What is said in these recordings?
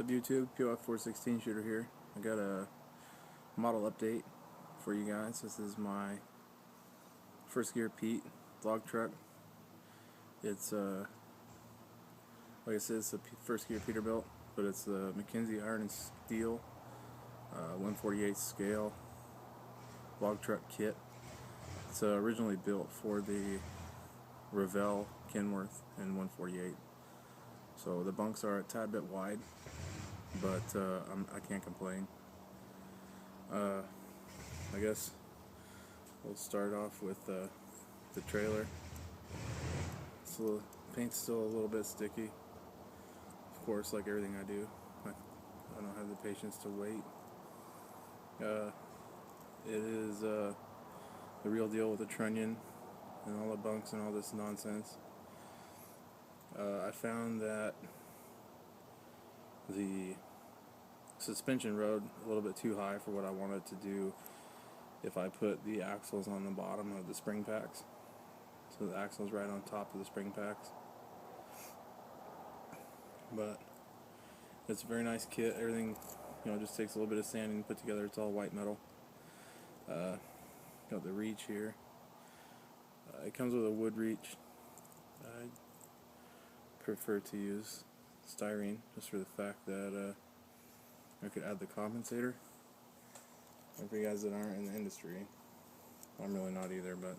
What's up YouTube, POF416 shooter here. I got a model update for you guys. This is my first gear Pete log truck. It's like I said, it's a first gear Peterbilt, but it's the McKenzie Iron and Steel 1/48 scale log truck kit. It's originally built for the Revell Kenworth in 1/48. So the bunks are a tad bit wide, but I can't complain. I guess we'll start off with the trailer. So paint's still a little bit sticky. Of course, like everything I do, I don't have the patience to wait. It is the real deal with the trunnion and all the bunks and all this nonsense. I found that the suspension rode a little bit too high for what I wanted to do if I put the axles on the bottom of the spring packs. So the axle's right on top of the spring packs. But it's a very nice kit. Everything, just takes a little bit of sanding to put together. It's all white metal. Got the reach here. It comes with a wood reach. I prefer to use styrene just for the fact that I could add the compensator. And for you guys that aren't in the industry, I'm really not either, but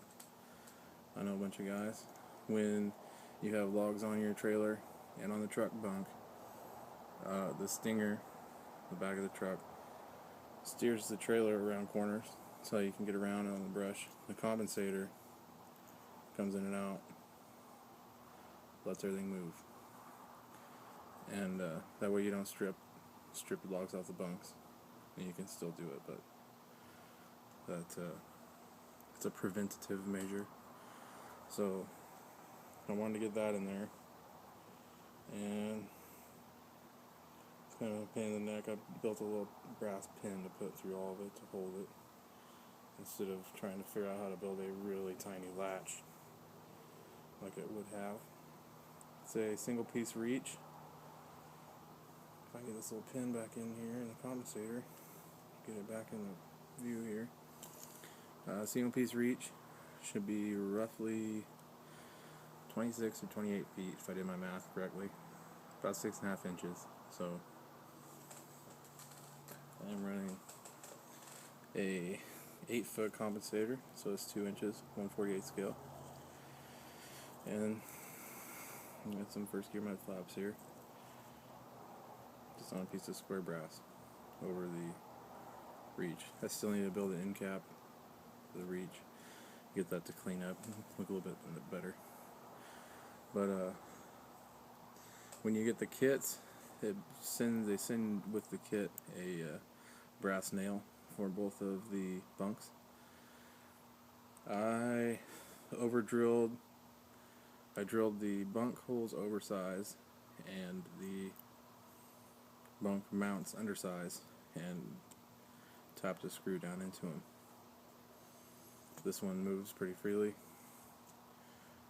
I know a bunch of guys. When you have logs on your trailer and on the truck bunk, the stinger, the back of the truck, steers the trailer around corners so you can get around on the brush. The compensator comes in and out, lets everything move, and that way you don't strip the logs off the bunks, and you can still do it, but it's a preventative measure. So I wanted to get that in there, and it's kind of a pain in the neck. I built a little brass pin to put through all of it to hold it, instead of trying to figure out how to build a really tiny latch like it would have. It's a single piece reach. If I get this little pin back in here in the compensator, get it back in the view here. Single piece reach should be roughly 26 or 28 feet if I did my math correctly. About 6.5 inches. So I'm running a 8-foot compensator, so it's 2 inches, 1/48 scale. And I got some first gear mud flaps here, just on a piece of square brass over the reach. I still need to build an end cap for the reach, get that to clean up, look a little bit better. But when you get the kits, they send with the kit a brass nail for both of the bunks. I drilled the bunk holes oversized and the bunk mounts undersized, and tapped a screw down into them. This one moves pretty freely.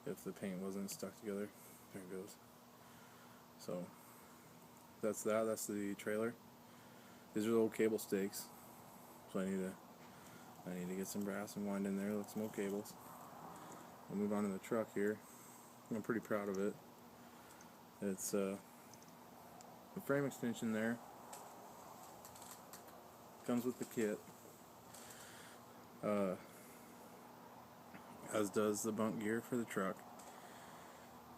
If the paint wasn't stuck together, there it goes. So that's that. That's the trailer. These are little cable stakes, so I need to get some brass and wind in there with some old cables. We'll move on to the truck here. I'm pretty proud of it. It's the frame extension there. Comes with the kit. As does the bunk gear for the truck.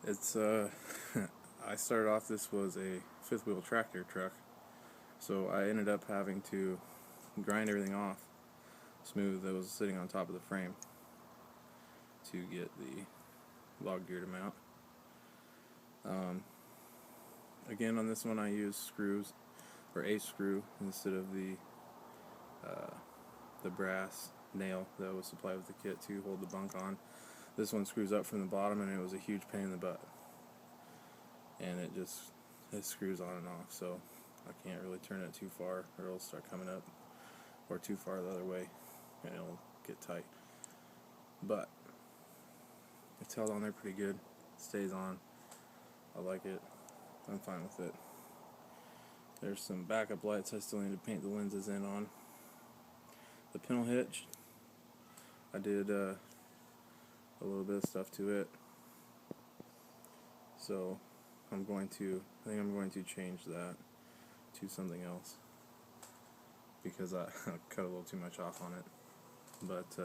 It's I started off, this was a 5th wheel tractor truck, so I ended up having to grind everything off smooth that was sitting on top of the frame to get the log gear to mount. Again, on this one I used screws, or a screw, instead of the brass nail that was supplied with the kit to hold the bunk on. This one screws up from the bottom, and it was a huge pain in the butt, and it screws on and off, so I can't really turn it too far or it'll start coming up, or too far the other way and it'll get tight. But it's held on there pretty good. It stays on. I like it. I'm fine with it. There's some backup lights I still need to paint the lenses in on. The pintle hitch, I did a little bit of stuff to it, so I think I'm going to change that to something else because I cut a little too much off on it. But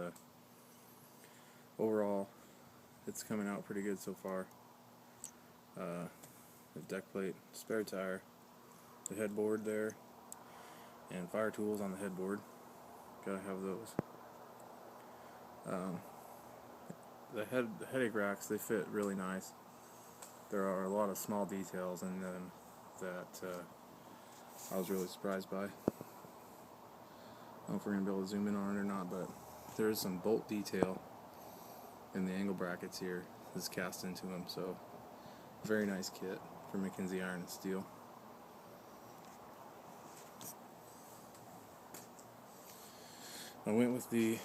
overall, it's coming out pretty good so far. The deck plate, spare tire, the headboard there, and fire tools on the headboard. Gotta have those. The headache racks, they fit really nice. There are a lot of small details in them that I was really surprised by. I don't know if we're going to be able to zoom in on it or not, but there is some bolt detail in the angle brackets here that's cast into them, so very nice kit for McKenzie Iron and Steel. I went with the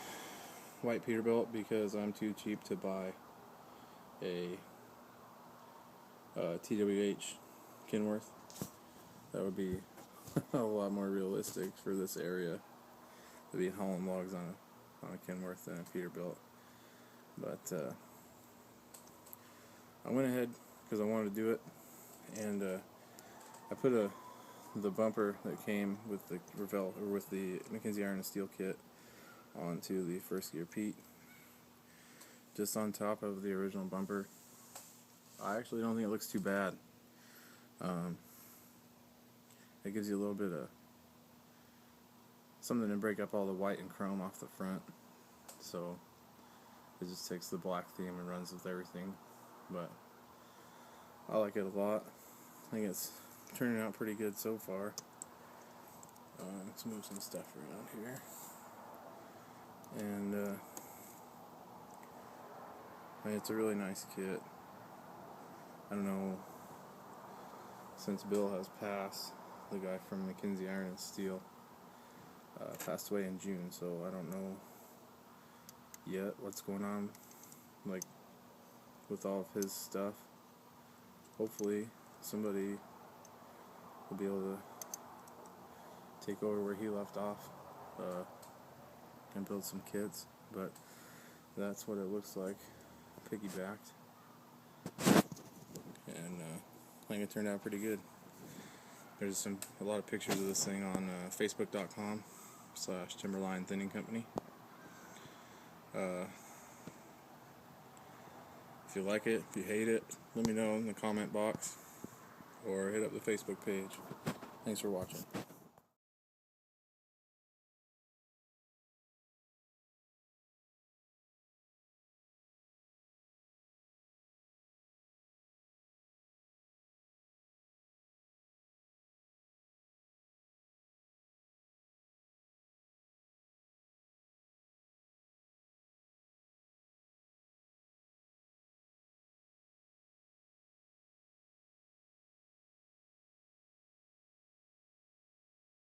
white Peterbilt because I'm too cheap to buy a TWH Kenworth. That would be a lot more realistic for this area to be hauling logs on a Kenworth than a Peterbilt. But I went ahead because I wanted to do it, and I put the bumper that came with the with the McKenzie Iron and Steel kit onto the first gear Pete, just on top of the original bumper. I actually don't think it looks too bad. It gives you a little bit of something to break up all the white and chrome off the front, so it just takes the black theme and runs with everything. But I like it a lot. I think it's turning out pretty good so far. Let's move some stuff around here. And I mean, it's a really nice kit. I don't know, since Bill has passed, the guy from McKenzie Iron and Steel passed away in June, so I don't know yet what's going on, like, with all of his stuff. Hopefully somebody will be able to take over where he left off and build some kits, but that's what it looks like, piggybacked. And I think it turned out pretty good. There's a lot of pictures of this thing on Facebook.com/Timberline Thinning Company. If you like it, if you hate it, let me know in the comment box or hit up the Facebook page. Thanks for watching.